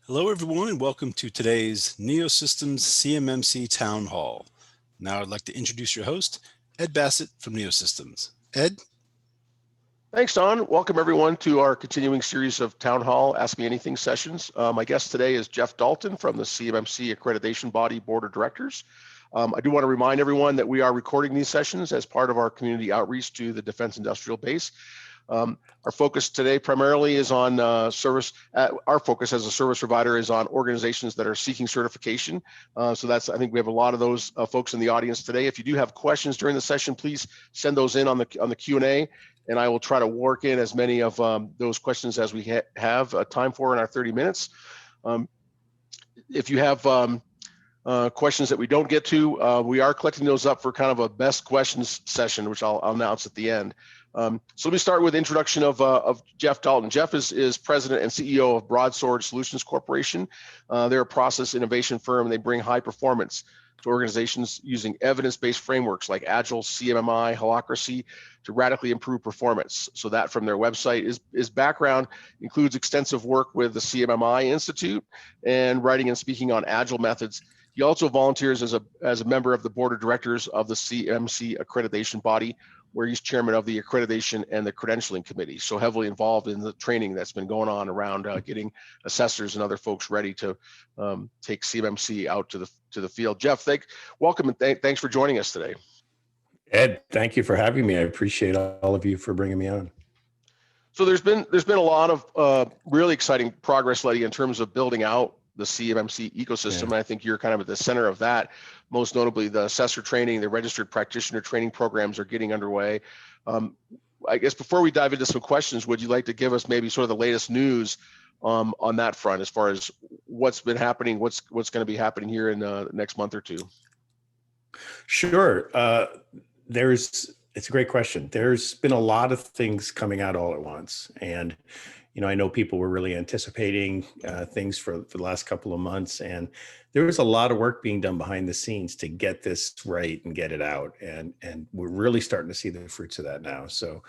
Hello, everyone, and welcome to today's NeoSystems CMMC Town Hall. Now I'd like to introduce your host, Ed Bassett from NeoSystems. Ed? Thanks, Don. Welcome, everyone, to our continuing series of Town Hall Ask Me Anything sessions. My guest today is Jeff Dalton from the CMMC Accreditation Body Board of Directors. I do want to remind everyone that we are recording these sessions as part of our community outreach to the Defense Industrial Base. Our focus today primarily is on service. Our focus as a service provider is on organizations that are seeking certification. I think we have a lot of those folks in the audience today. If you do have questions during the session, please send those in on the Q&A, and I will try to work in as many of those questions as we have time for in our 30 minutes. If you have questions that we don't get to, we are collecting those up for kind of a best questions session, which I'll announce at the end. So let me start with introduction of Jeff Dalton. Jeff is president and CEO of Broadsword Solutions Corporation. They're a process innovation firm, and they bring high performance to organizations using evidence-based frameworks like Agile, CMMI, Holacracy to radically improve performance. So that from their website. His background includes extensive work with the CMMI Institute and writing and speaking on Agile methods. He also volunteers as a member of the board of directors of the CMMC Accreditation Body, where he's chairman of the accreditation and the credentialing committee. So heavily involved in the training that's been going on around getting assessors and other folks ready to take CMMC out to the field. Jeff, welcome and thanks for joining us today. Ed, thank you for having me. I appreciate all of you for bringing me on. So there's been a lot of really exciting progress lately in terms of building out the CMMC ecosystem. And I think you're kind of at the center of that. Most notably, the assessor training, the registered practitioner training programs are getting underway. I guess before we dive into some questions, would you like to give us maybe sort of the latest news on that front as far as what's been happening, what's going to be happening here in the next month or two? Sure. It's a great question. There's been a lot of things coming out all at once. And I know people were really anticipating things for the last couple of months, and there was a lot of work being done behind the scenes to get this right and get it out. And we're really starting to see the fruits of that now. So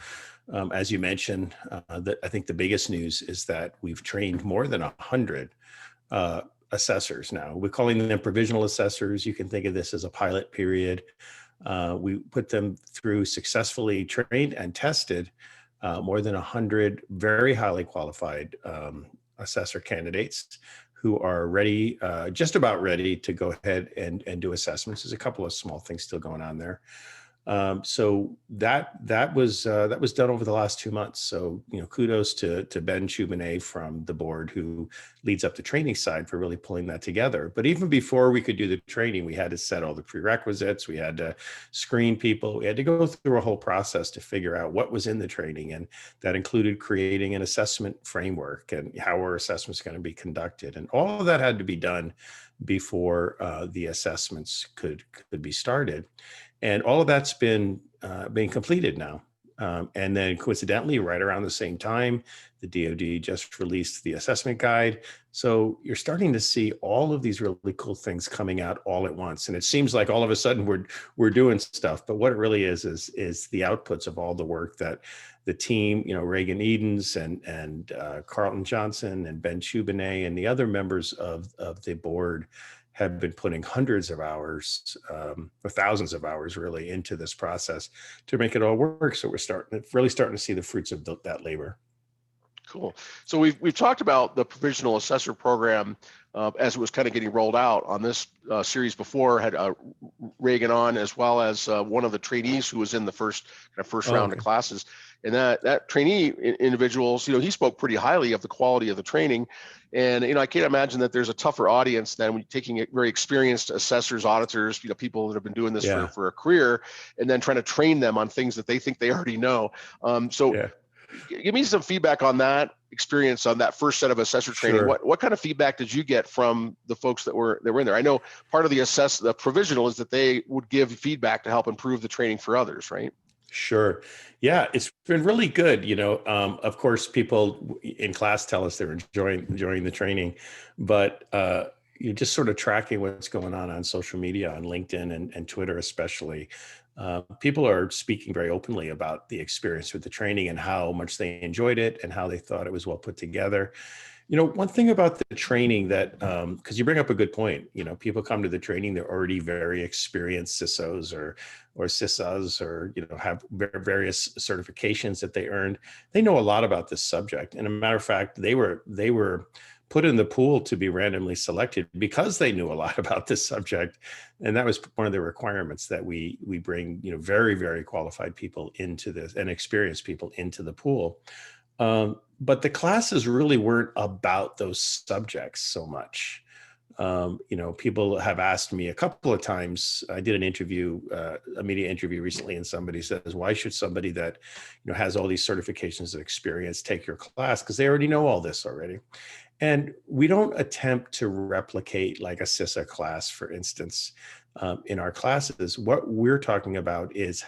as you mentioned, I think the biggest news is that we've trained more than 100 assessors now. We're calling them provisional assessors. You can think of this as a pilot period. We put them through successfully trained and tested more than 100 very highly qualified assessor candidates who are ready, just about ready to go ahead and do assessments. There's a couple of small things still going on there. So that was done over the last 2 months. So kudos to Ben Chubinay from the board, who leads up the training side, for really pulling that together. But even before we could do the training, we had to set all the prerequisites. We had to screen people. We had to go through a whole process to figure out what was in the training, and that included creating an assessment framework and how our assessments going to be conducted, and all of that had to be done before the assessments could be started. And all of that's been completed now. And then coincidentally, right around the same time, the DoD just released the assessment guide. So you're starting to see all of these really cool things coming out all at once. And it seems like all of a sudden we're doing stuff, but what it really is the outputs of all the work that the team, Reagan Edens and Carlton Johnson and Ben Chubinay and the other members of the board have been putting hundreds of hours, or thousands of hours really, into this process to make it all work. So we're really starting to see the fruits of that labor. Cool. So we've talked about the provisional assessor program as it was kind of getting rolled out on this series before. Had Reagan on, as well as one of the trainees who was in the first round of classes. And that trainee individuals, he spoke pretty highly of the quality of the training. And I can't imagine that there's a tougher audience than when you're taking very experienced assessors, auditors, people that have been doing this for a career, and then trying to train them on things that they think they already know. Give me some feedback on that experience on that first set of assessor training. Sure. What kind of feedback did you get from the folks that were in there? I know part of the provisional is that they would give feedback to help improve the training for others, right? Sure. Yeah, it's been really good. Of course, people in class tell us they're enjoying the training, but you're just sort of tracking what's going on social media, on LinkedIn and Twitter especially. People are speaking very openly about the experience with the training and how much they enjoyed it and how they thought it was well put together. One thing about the training that, because you bring up a good point, people come to the training, they're already very experienced CISOs or CISAs, or, have various certifications that they earned. They know a lot about this subject. And a matter of fact, they were put in the pool to be randomly selected because they knew a lot about this subject. And that was one of the requirements, that we bring, very, very qualified people into this and experienced people into the pool. But the classes really weren't about those subjects so much. People have asked me a couple of times. I did an interview, a media interview recently, and somebody says, why should somebody that, has all these certifications of experience take your class? Because they already know all this already. And we don't attempt to replicate like a CISA class, for instance, in our classes. What we're talking about is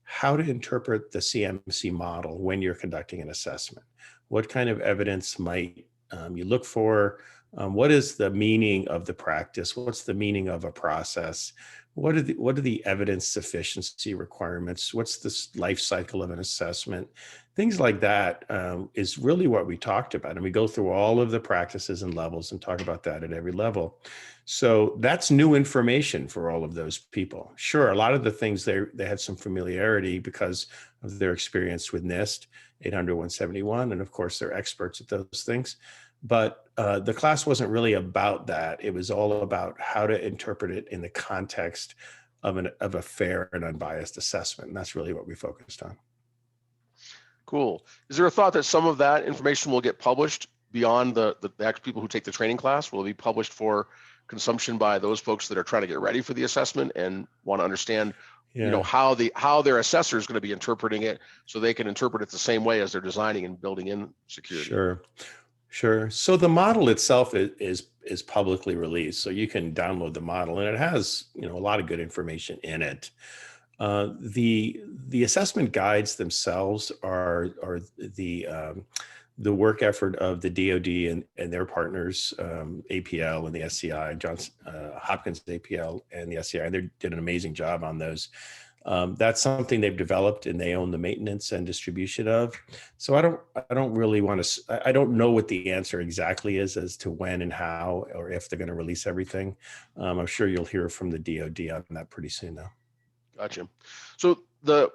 how to interpret the CMMC model when you're conducting an assessment. What kind of evidence might you look for? What is the meaning of the practice? What's the meaning of a process? What are the evidence sufficiency requirements? What's the life cycle of an assessment? Things like that is really what we talked about. And we go through all of the practices and levels and talk about that at every level. So that's new information for all of those people. Sure, a lot of the things they had some familiarity because of their experience with NIST 800-171, and of course they're experts at those things. But the class wasn't really about that. It was all about how to interpret it in the context of a fair and unbiased assessment. And that's really what we focused on. Cool. Is there a thought that some of that information will get published beyond the actual people who take the training class? Will it be published for consumption by those folks that are trying to get ready for the assessment and want to understand, how their assessor is going to be interpreting it, so they can interpret it the same way as they're designing and building in security? Sure. So the model itself is publicly released, so you can download the model, and it has a lot of good information in it. The assessment guides themselves are the work effort of the DoD and their partners, APL and the SCI, Johns Hopkins APL and the SCI. They did an amazing job on those. That's something they've developed, and they own the maintenance and distribution of. So I don't really want to. I don't know what the answer exactly is as to when and how, or if they're going to release everything. I'm sure you'll hear from the DoD on that pretty soon, though. Gotcha. So the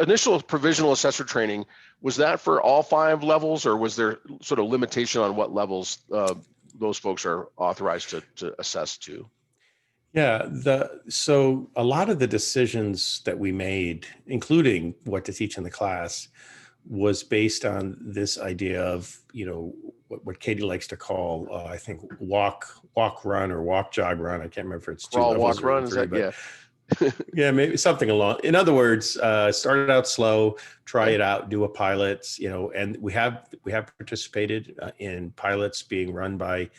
initial provisional assessor training, was that for all 5 levels, or was there sort of limitation on what levels those folks are authorized to assess to? Yeah, so a lot of the decisions that we made, including what to teach in the class, was based on this idea of, what Katie likes to call, I think, walk, run, or walk, jog, run. I can't remember if it's 2 levels. Walk, run, is that, yeah. Yeah, maybe something along. In other words, start it out slow, try it out, do a pilot, and we have participated in pilots being run by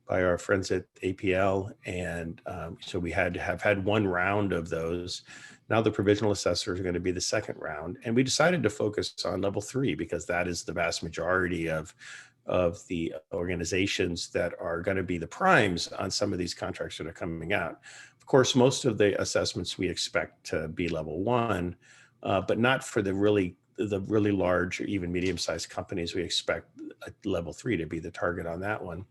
our friends at APL, and so we have had 1 round of those. Now the provisional assessors are going to be the 2nd round, and we decided to focus on level 3 because that is the vast majority of the organizations that are going to be the primes on some of these contracts that are coming out. Of course, most of the assessments we expect to be level 1, but not for the really large or even medium-sized companies. We expect level 3 to be the target on that one.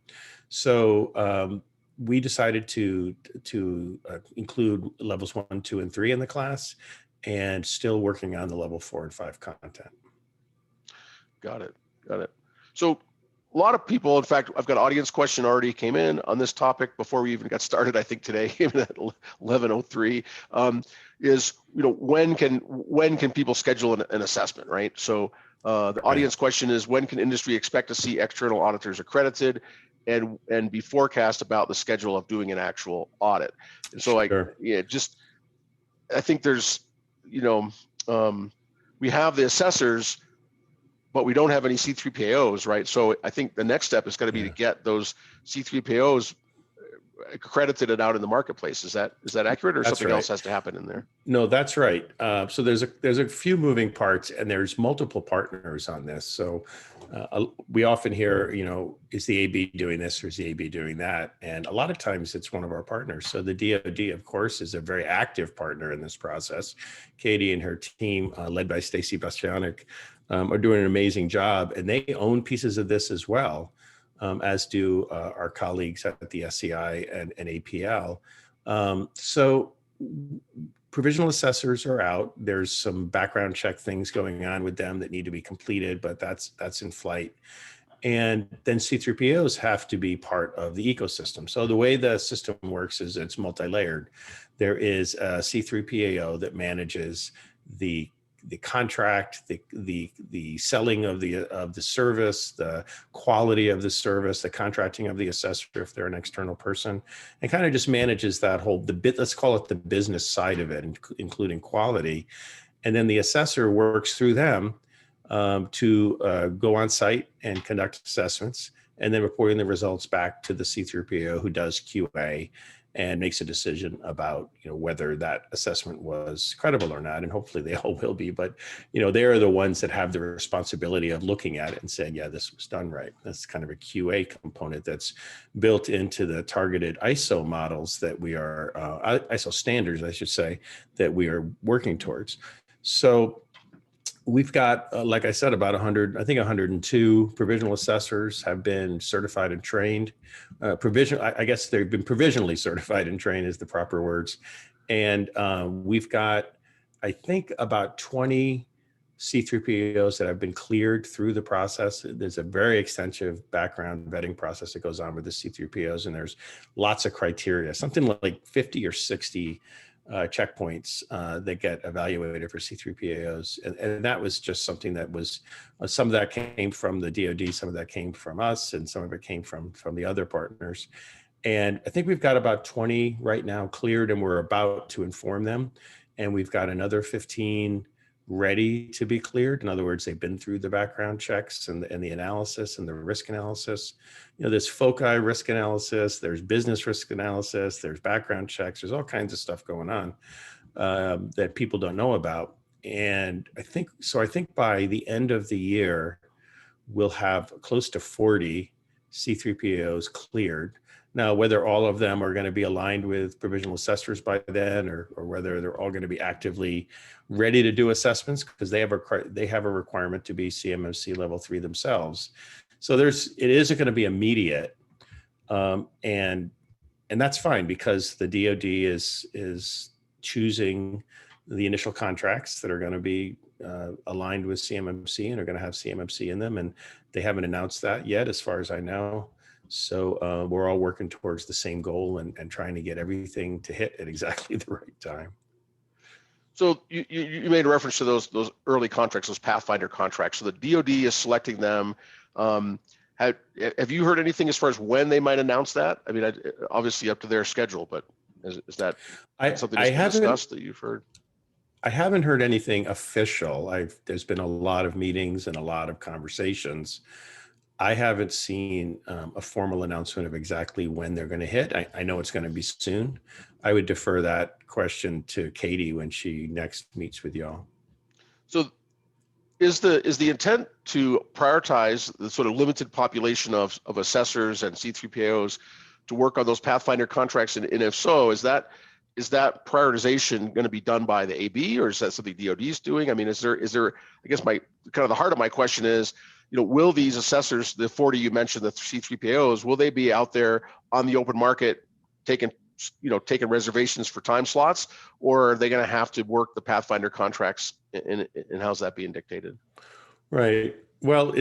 So we decided to include levels 1, 2, and 3 in the class, and still working on the level 4 and 5 content. Got it. So a lot of people, in fact, I've got an audience question already came in on this topic before we even got started. I think today, even at 11:03, is when can people schedule an assessment, right? So the audience question is, when can industry expect to see external auditors accredited, and be forecast about the schedule of doing an actual audit? And so, I think there's, we have the assessors, but we don't have any C3PAOs, right? So I think the next step is going to be to get those C3PAOs accredited and out in the marketplace. Is that accurate, or something else has to happen in there? No, that's right. So there's a few moving parts, and there's multiple partners on this. So we often hear, is the AB doing this, or is the AB doing that? And a lot of times it's one of our partners. So the DoD, of course, is a very active partner in this process. Katie and her team, led by Stacy Bastianic, are doing an amazing job, and they own pieces of this as well. as do our colleagues at the SCI and APL. So provisional assessors are out. There's some background check things going on with them that need to be completed, but that's in flight. And then C3POs have to be part of the ecosystem. So the way the system works is it's multi-layered. There is a C3PAO that manages the contract, the selling of the service, the quality of the service, the contracting of the assessor if they're an external person, and kind of just manages that whole let's call it the business side of it, including quality. And then the assessor works through them to go on site and conduct assessments, and then reporting the results back to the C3PO, who does QA and makes a decision about whether that assessment was credible or not. And hopefully they all will be, but they are the ones that have the responsibility of looking at it and saying, yeah, this was done right. That's kind of a QA component that's built into the targeted ISO models that we are ISO standards, I should say, that we are working towards. So we've got, like I said, about 102 provisional assessors have been certified and trained. I guess they've been provisionally certified and trained is the proper words. And we've got, I think, about 20 C3PAOs that have been cleared through the process. There's a very extensive background vetting process that goes on with the C3PAOs, and there's lots of criteria, something like 50 or 60 checkpoints that get evaluated for C3PAOs. And that was just something that was, some of that came from the DoD, some of that came from us, and some of it came from the other partners. And I think we've got about 20 right now cleared, and we're about to inform them. And we've got another 15 ready to be cleared. In other words, they've been through the background checks and the analysis and the risk analysis. There's FOCI risk analysis, there's business risk analysis, there's background checks, there's all kinds of stuff going on that people don't know about. And I think by the end of the year, we'll have close to 40 C3PAOs cleared. Now, whether all of them are going to be aligned with provisional assessors by then, or whether they're all going to be actively ready to do assessments, because they have a requirement to be CMMC level 3 themselves. So it isn't going to be immediate, and that's fine, because the DoD is choosing the initial contracts that are going to be aligned with CMMC and are going to have CMMC in them, and they haven't announced that yet, as far as I know. So we're all working towards the same goal and trying to get everything to hit at exactly the right time. So you made a reference to those early contracts, those pathfinder contracts. So the DoD is selecting them. Have you heard anything as far as when they might announce that? I mean, obviously up to their schedule, but is that something that's been discussed that you've heard? I haven't heard anything official. There's been a lot of meetings and a lot of conversations. I haven't seen a formal announcement of exactly when they're going to hit. I know it's going to be soon. I would defer that question to Katie when she next meets with y'all. So is the intent to prioritize the sort of limited population of assessors and C3PAOs to work on those pathfinder contracts? And if so, is that prioritization going to be done by the AB, or is that something DoD is doing? I mean, is there, I guess the heart of my question is, will these assessors, the 40 you mentioned, the C3PAOs, will they be out there on the open market taking reservations for time slots, or are they going to have to work the pathfinder contracts, and how's that being dictated? Right. Well,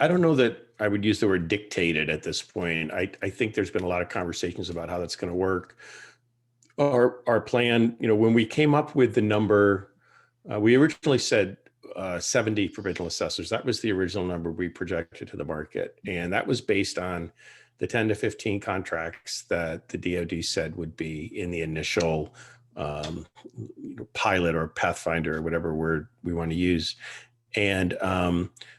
I don't know that I would use the word dictated at this point. I think there's been a lot of conversations about how that's going to work. Our plan, when we came up with the number, we originally said 70 provisional assessors. That was the original number we projected to the market. And that was based on the 10 to 15 contracts that the DoD said would be in the initial pilot or pathfinder, or whatever word we want to use. And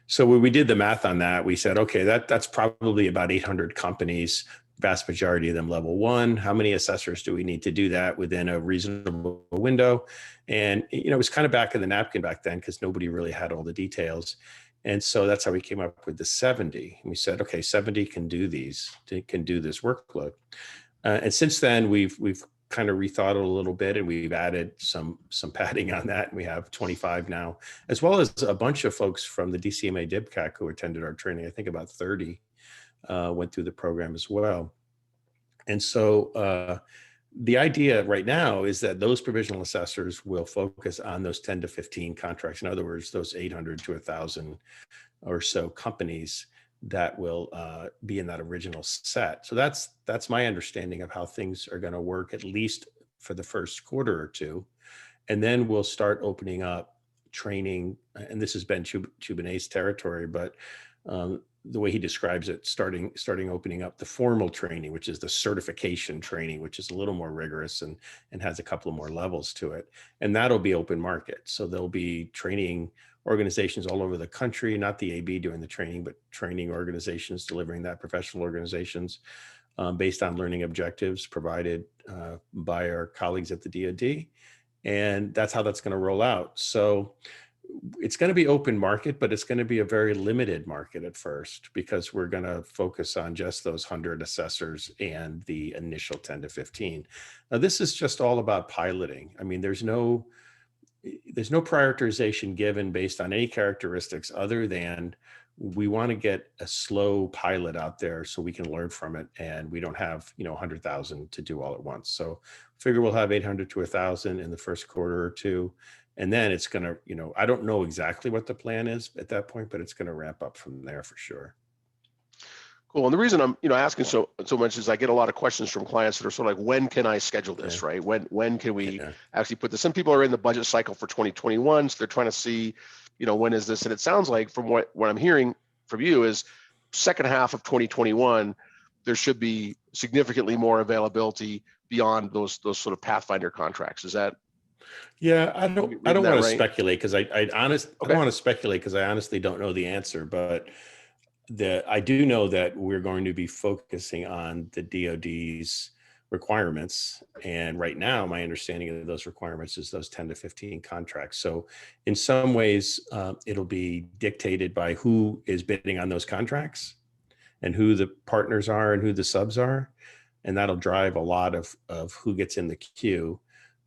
so when we did the math on that, we said, okay, that's probably about 800 companies, vast majority of them level 1. How many assessors do we need to do that within a reasonable window? And it was kind of back of the napkin back then, because nobody really had all the details. And so that's how we came up with the 70. And we said, okay, 70 can do this workload. And since then, we've kind of rethought it a little bit, and we've added some padding on that. And we have 25 now, as well as a bunch of folks from the DCMA DIBCAC who attended our training, I think about 30. went through the program as well. And so the idea right now is that those provisional assessors will focus on those 10 to 15 contracts. In other words, those 800 to 1,000 or so companies that will be in that original set. So that's my understanding of how things are going to work, at least for the first quarter or two. And then we'll start opening up training. And this has been Chubinet's territory, but the way he describes it, starting opening up the formal training, which is the certification training, which is a little more rigorous and has a couple of more levels to it. And that'll be open market. So there'll be training organizations all over the country, not the AB doing the training, but training organizations delivering that, professional organizations based on learning objectives provided by our colleagues at the DoD. And that's how that's going to roll out. So it's going to be open market, but it's going to be a very limited market at first, because we're going to focus on just those 100 assessors and the initial 10 to 15. Now, this is just all about piloting. I mean, there's no prioritization given based on any characteristics other than we want to get a slow pilot out there so we can learn from it, and we don't have 100,000 to do all at once. So figure we'll have 800 to 1,000 in the first quarter or two. And then it's going to, I don't know exactly what the plan is at that point, but it's going to ramp up from there for sure. Cool. And the reason I'm, asking so much is I get a lot of questions from clients that are sort of like, when can I schedule this, right? When can we actually put this? Some people are in the budget cycle for 2021, so they're trying to see, when is this? And it sounds like from what I'm hearing from you is second half of 2021, there should be significantly more availability beyond those sort of pathfinder contracts. Is that? Yeah, I don't want to speculate because I don't want to speculate because I honestly don't know the answer, but I do know that we're going to be focusing on the DoD's requirements. And right now, my understanding of those requirements is those 10 to 15 contracts. So in some ways, it'll be dictated by who is bidding on those contracts and who the partners are and who the subs are. And that'll drive a lot of who gets in the queue.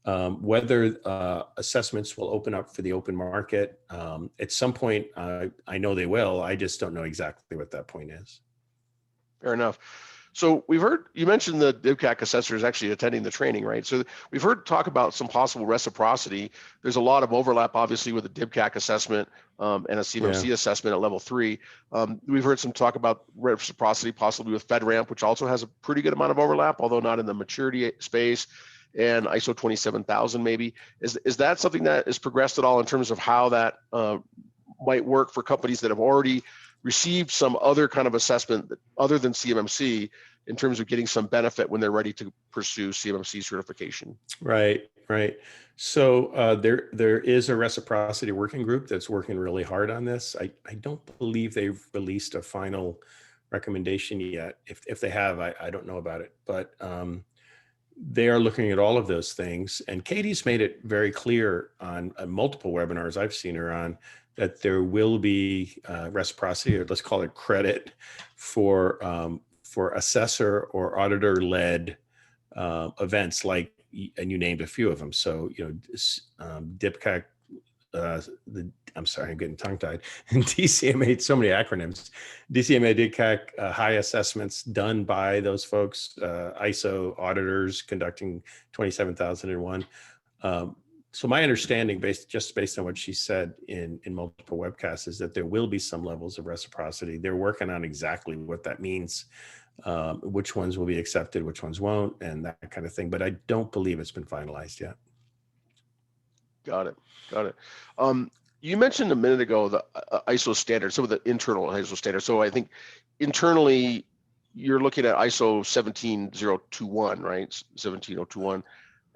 Whether assessments will open up for the open market at some point, I know they will. I just don't know exactly what that point is. Fair enough. So we've heard you mentioned the DIBCAC assessors actually attending the training, right? So we've heard talk about some possible reciprocity. There's a lot of overlap, obviously, with a DIBCAC assessment and a CMMC assessment at level 3. We've heard some talk about reciprocity, possibly with FedRAMP, which also has a pretty good amount of overlap, although not in the maturity space. And ISO 27000 maybe. Is that something that is progressed at all in terms of how that might work for companies that have already received some other kind of assessment other than CMMC in terms of getting some benefit when they're ready to pursue CMMC certification? Right. So there is a reciprocity working group that's working really hard on this. I don't believe they've released a final recommendation yet. If they have, I don't know about it, but they are looking at all of those things. And Katie's made it very clear on multiple webinars I've seen her on that there will be reciprocity, or let's call it credit, for assessor or auditor-led events, like, and you named a few of them. So, DIBCAC, I'm sorry, I'm getting tongue-tied. DCMA, so many acronyms. DCMA, DIBCAC, high assessments done by those folks, ISO auditors conducting 27001. So my understanding, based on what she said in multiple webcasts, is that there will be some levels of reciprocity. They're working on exactly what that means, which ones will be accepted, which ones won't, and that kind of thing. But I don't believe it's been finalized yet. Got it. You mentioned a minute ago the ISO standards, some of the internal ISO standards. So I think internally you're looking at ISO 17021, right? 17021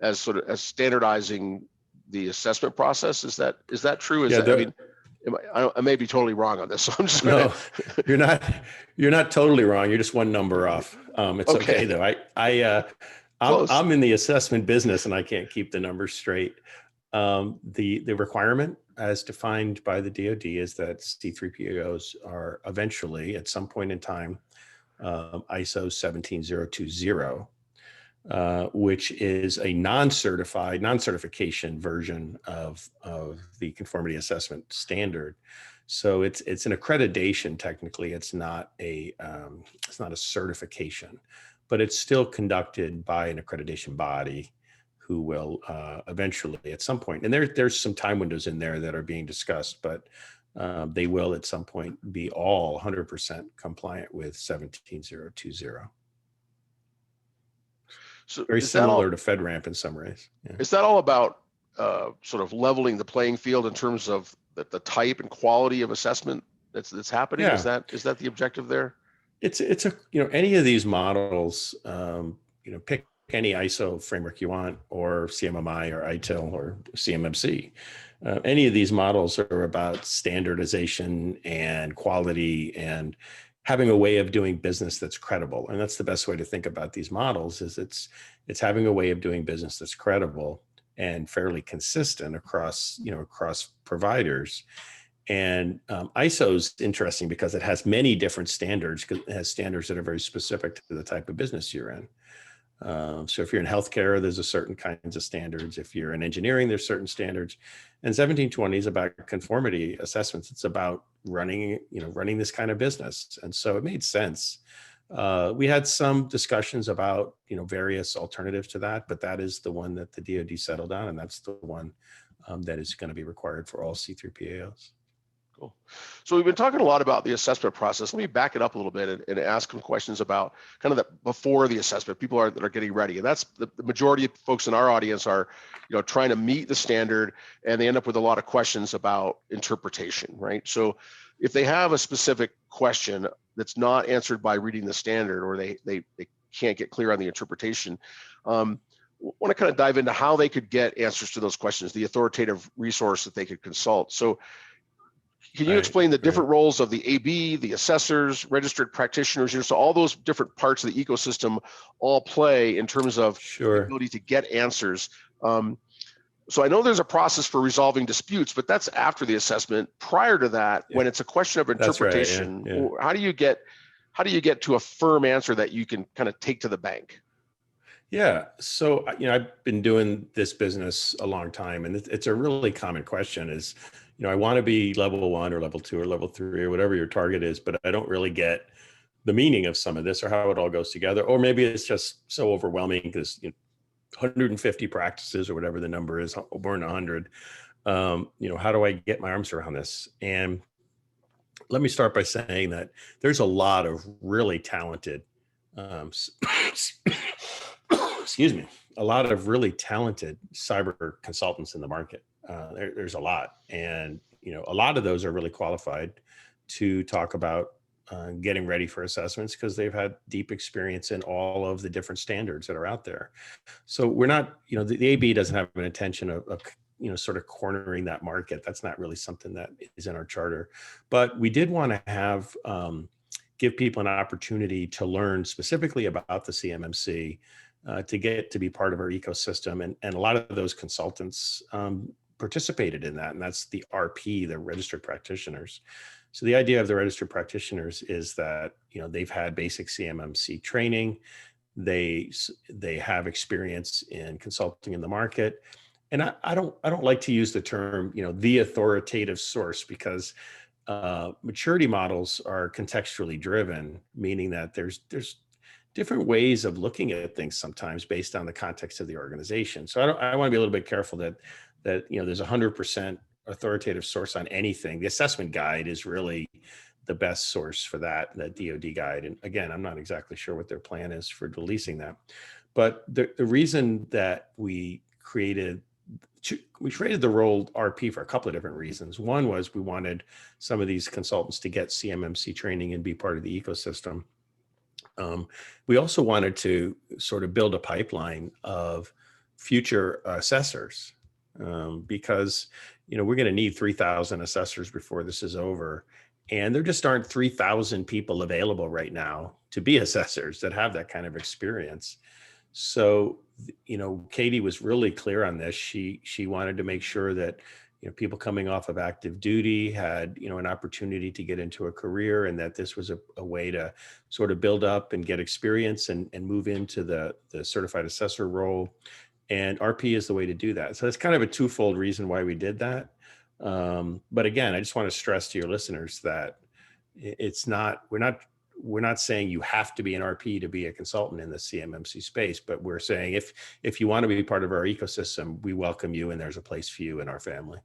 as sort of as standardizing the assessment process. Is that true? I may be totally wrong on this. So I'm just no, you're not totally wrong. You're just one number off. It's okay though. I'm in the assessment business and I can't keep the numbers straight. The requirement as defined by the DoD is that C3PAOs are eventually, at some point in time, ISO 17020, which is a non-certification version of the conformity assessment standard. So it's an accreditation. Technically, it's not a certification, but it's still conducted by an accreditation body who will eventually at some point, and there's some time windows in there that are being discussed, but they will at some point be all 100% compliant with 17020. So Very is that all, similar to FedRAMP in some ways. Yeah. is that all about sort of leveling the playing field in terms of the type and quality of assessment that's happening? Yeah. Is that the objective there? It's a, any of these models, pick any ISO framework you want, or CMMI or ITIL or CMMC. Any of these models are about standardization and quality and having a way of doing business that's credible. And that's the best way to think about these models, is it's having a way of doing business that's credible and fairly consistent across providers. And ISO is interesting because it has many different standards. It has standards that are very specific to the type of business you're in. So if you're in healthcare, there's a certain kinds of standards. If you're in engineering, there's certain standards. And 1720 is about conformity assessments. It's about running this kind of business. And so it made sense. We had some discussions about, various alternatives to that, but that is the one that the DoD settled on. And that's the one that is going to be required for all C3PAOs. Cool. So we've been talking a lot about the assessment process. Let me back it up a little bit and ask some questions about kind of the before the assessment. People that are getting ready, and that's the majority of folks in our audience are, trying to meet the standard, and they end up with a lot of questions about interpretation, right? So if they have a specific question that's not answered by reading the standard, or they can't get clear on the interpretation, want to kind of dive into how they could get answers to those questions, the authoritative resource that they could consult. So can you explain the different roles of the AB, the assessors, registered practitioners? So all those different parts of the ecosystem all play in terms of the ability to get answers. So I know there's a process for resolving disputes, but that's after the assessment. Prior to that, when it's a question of interpretation, how do you get to a firm answer that you can kind of take to the bank? Yeah. So, I've been doing this business a long time, and it's a really common question is, I want to be level 1 or level 2 or level 3 or whatever your target is, but I don't really get the meaning of some of this or how it all goes together. Or maybe it's just so overwhelming because 150 practices or whatever the number is, more than 100. How do I get my arms around this? And let me start by saying that there's a lot of really talented, excuse me, a lot of really talented cyber consultants in the market. There's a lot, and a lot of those are really qualified to talk about getting ready for assessments because they've had deep experience in all of the different standards that are out there. So we're not, the AB doesn't have an intention of sort of cornering that market. That's not really something that is in our charter, but we did want to have give people an opportunity to learn specifically about the CMMC. To get to be part of our ecosystem. And a lot of those consultants participated in that. And that's the RP, the registered practitioners. So the idea of the registered practitioners is that, they've had basic CMMC training. They have experience in consulting in the market. And I don't like to use the term, the authoritative source, because maturity models are contextually driven, meaning that there's different ways of looking at things sometimes based on the context of the organization. So I want to be a little bit careful that there's 100% authoritative source on anything. The assessment guide is really the best source for that DoD guide. And again, I'm not exactly sure what their plan is for releasing that. But the reason that we created the role RP for a couple of different reasons. One was we wanted some of these consultants to get CMMC training and be part of the ecosystem. We also wanted to sort of build a pipeline of future assessors because, we're going to need 3,000 assessors before this is over. And there just aren't 3,000 people available right now to be assessors that have that kind of experience. So, Katie was really clear on this. She wanted to make sure that people coming off of active duty had, an opportunity to get into a career, and that this was a way to sort of build up and get experience and move into the certified assessor role. And RP is the way to do that. So that's kind of a twofold reason why we did that. But again, I just want to stress to your listeners that it's not, we're not saying you have to be an RP to be a consultant in the CMMC space, but we're saying if you want to be part of our ecosystem, we welcome you and there's a place for you in our family.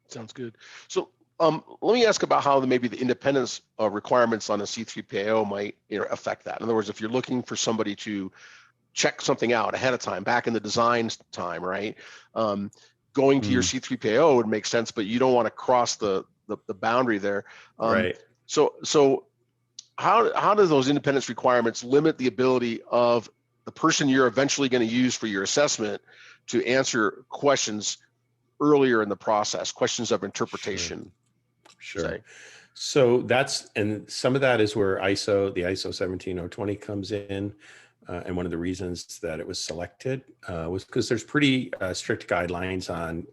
Sounds good. So let me ask about how maybe the independence requirements on a C3PAO might affect that. In other words, if you're looking for somebody to check something out ahead of time, back in the design time, right? Going to your C3PAO would make sense, but you don't want to cross the boundary there. Right. So how do those independence requirements limit the ability of the person you're eventually going to use for your assessment to answer questions earlier in the process, questions of interpretation? Sure. So and some of that is where the ISO 17020 comes in. And one of the reasons that it was selected was because there's pretty strict guidelines on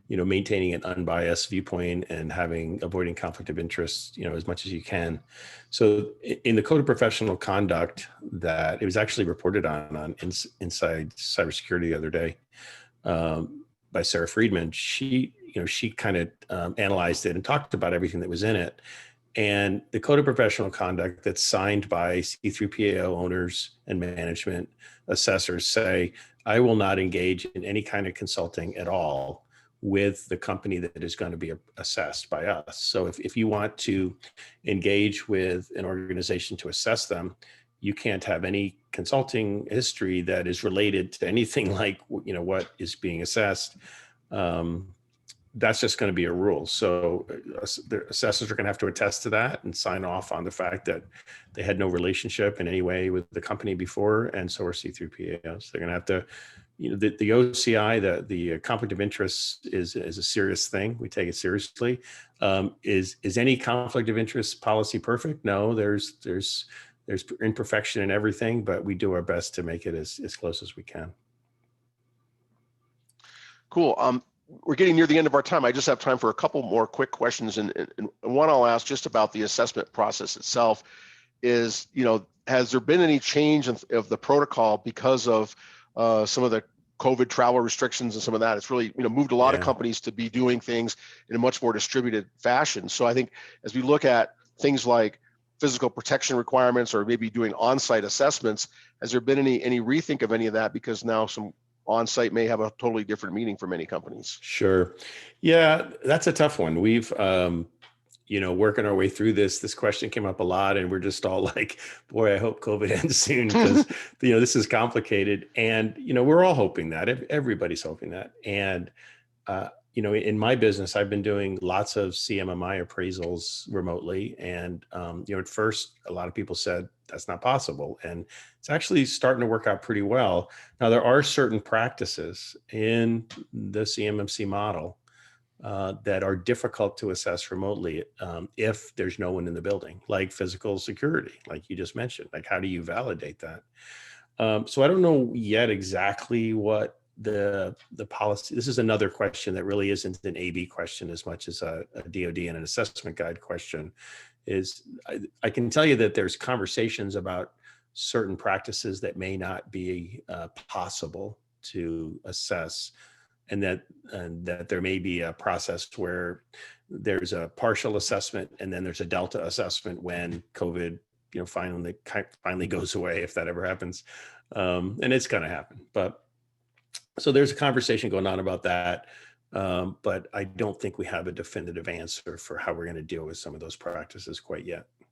maintaining an unbiased viewpoint and avoiding conflict of interest, as much as you can. So in the Code of Professional Conduct that it was actually reported on Inside Cybersecurity the other day by Sarah Friedman, she kind of analyzed it and talked about everything that was in it. And the Code of Professional Conduct that's signed by C3PAO owners and management assessors say, I will not engage in any kind of consulting at all with the company that is going to be assessed by us. So if you want to engage with an organization to assess them, you can't have any consulting history that is related to anything like, what is being assessed. That's just going to be a rule. So the assessors are going to have to attest to that and sign off on the fact that they had no relationship in any way with the company before. And so are C3PAOs. They're going to have to, the OCI, the conflict of interest is a serious thing. We take it seriously. Is any conflict of interest policy perfect? No, there's imperfection in everything, but we do our best to make it as close as we can. Cool. We're getting near the end of our time. I just have time for a couple more quick questions. And one I'll ask just about the assessment process itself is, has there been any change of the protocol because of some of the COVID travel restrictions and some of that? It's really, moved a lot of companies to be doing things in a much more distributed fashion. So I think as we look at things like physical protection requirements or maybe doing on-site assessments, has there been any rethink of any of that? Because now some on-site may have a totally different meaning for many companies. Sure. Yeah, that's a tough one. We've, working our way through this question came up a lot and we're just all like, boy, I hope COVID ends soon because, this is complicated. And, we're all hoping that. Everybody's hoping that. And, in my business, I've been doing lots of CMMI appraisals remotely. And, at first, a lot of people said that's not possible. And it's actually starting to work out pretty well. Now, there are certain practices in the CMMC model that are difficult to assess remotely if there's no one in the building, like physical security, like you just mentioned. Like, how do you validate that? So I don't know yet exactly what the policy. This is another question that really isn't an AB question as much as a DoD and an assessment guide question. I can tell you that there's conversations about certain practices that may not be possible to assess, and that there may be a process where there's a partial assessment and then there's a delta assessment when COVID finally goes away, if that ever happens, and it's going to happen. But so there's a conversation going on about that. But I don't think we have a definitive answer for how we're going to deal with some of those practices quite yet. I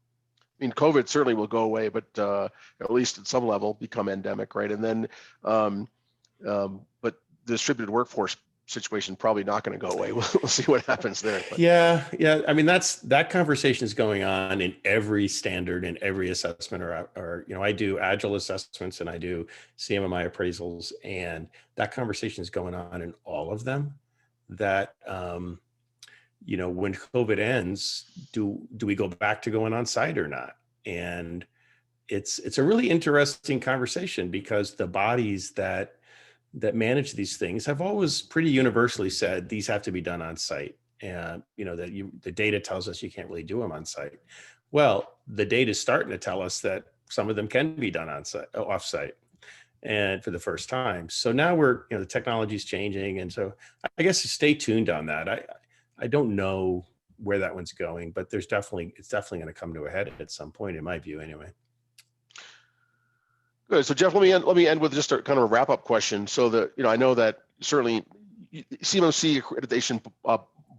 mean, COVID certainly will go away, but at least at some level become endemic, right? And then, but the distributed workforce situation probably not going to go away. We'll see what happens there. But. Yeah. I mean, that conversation is going on in every standard and every assessment, or I do agile assessments and I do CMMI appraisals, and that conversation is going on in all of them. That when COVID ends, do we go back to going on site or not? And it's a really interesting conversation because the bodies that manage these things have always pretty universally said these have to be done on site, and the data tells us you can't really do them on site. Well, the data is starting to tell us that some of them can be done on site, off site. and for the first time. So now the technology's changing. And so I guess stay tuned on that. I don't know where that one's going, but it's definitely going to come to a head at some point, in my view anyway. Good. So Jeff, let me end with just a kind of a wrap up question. So I know that certainly CMMC Accreditation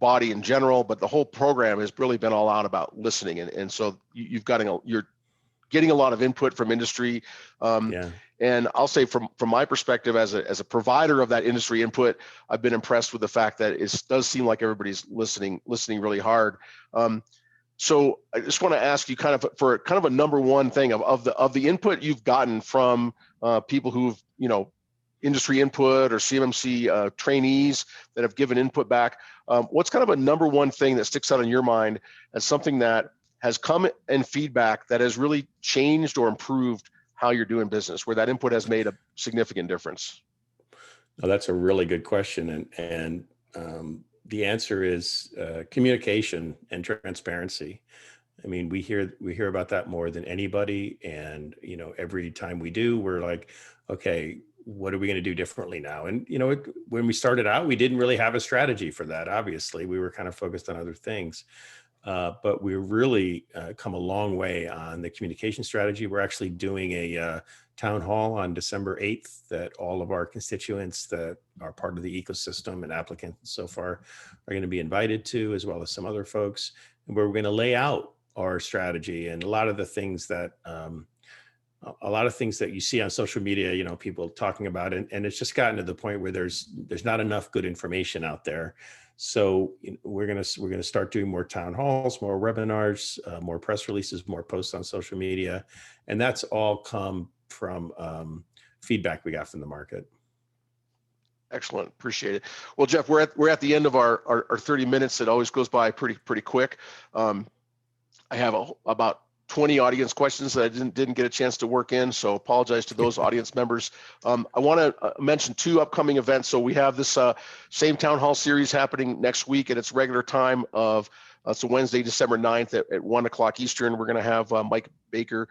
Body in general, but the whole program has really been all out about listening. And so you're getting a lot of input from industry. And I'll say from my perspective as a provider of that industry input, I've been impressed with the fact that it does seem like everybody's listening really hard. So I just want to ask you for a number one thing of the input you've gotten from people who've, industry input or CMMC trainees that have given input back. What's kind of a number one thing that sticks out in your mind as something that has come in feedback that has really changed or improved how you're doing business, where that input has made a significant difference? Oh, that's a really good question. And the answer is communication and transparency. I mean, we hear about that more than anybody. And, every time we do, we're like, okay, what are we going to do differently now? And, when we started out, we didn't really have a strategy for that. Obviously, we were kind of focused on other things. But we really come a long way on the communication strategy. We're actually doing a town hall on December 8th that all of our constituents that are part of the ecosystem and applicants so far are going to be invited to, as well as some other folks, and where we're going to lay out our strategy and a lot of the things that you see on social media, people talking about it. And it's just gotten to the point where there's not enough good information out there. So we're gonna start doing more town halls, more webinars, more press releases, more posts on social media, and that's all come from feedback we got from the market. Excellent, appreciate it. Well, Jeff, we're at the end of our 30 minutes. It always goes by pretty quick. I have about 20 audience questions that I didn't get a chance to work in, so apologize to those audience members. I want to mention 2 upcoming events. So we have this same town hall series happening next week at its regular time of so Wednesday, December 9th at 1 o'clock Eastern. We're going to have Mike Baker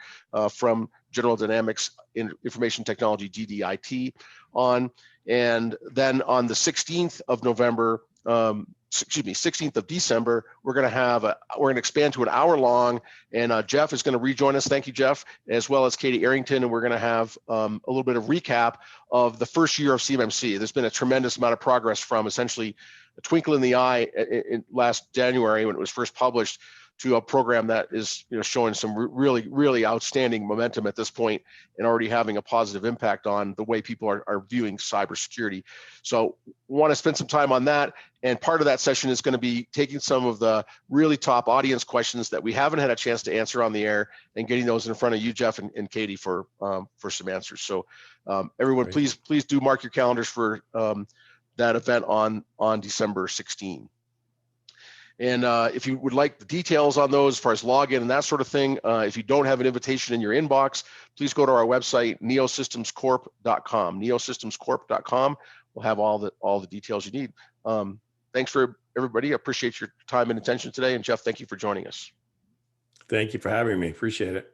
from General Dynamics Information Technology GDIT on, and then on the 16th of November. 16th of December, we're going to expand to an hour long, and Jeff is going to rejoin us. Thank you, Jeff, as well as Katie Arrington, and we're going to have a little bit of recap of the first year of CMMC. There's been a tremendous amount of progress from essentially a twinkle in the eye in last January when it was first published to a program that is showing some really outstanding momentum at this point and already having a positive impact on the way people are viewing cybersecurity. So want to spend some time on that, and part of that session is going to be taking some of the really top audience questions that we haven't had a chance to answer on the air and getting those in front of you, Jeff, and Katie for some answers. So everyone, Great. please do mark your calendars for that event on December 16. And if you would like the details on those as far as login and that sort of thing, if you don't have an invitation in your inbox, please go to our website, NeoSystemsCorp.com. NeoSystemsCorp.com will have all the details you need. Thanks for everybody. I appreciate your time and attention today. And Jeff, thank you for joining us. Thank you for having me. Appreciate it.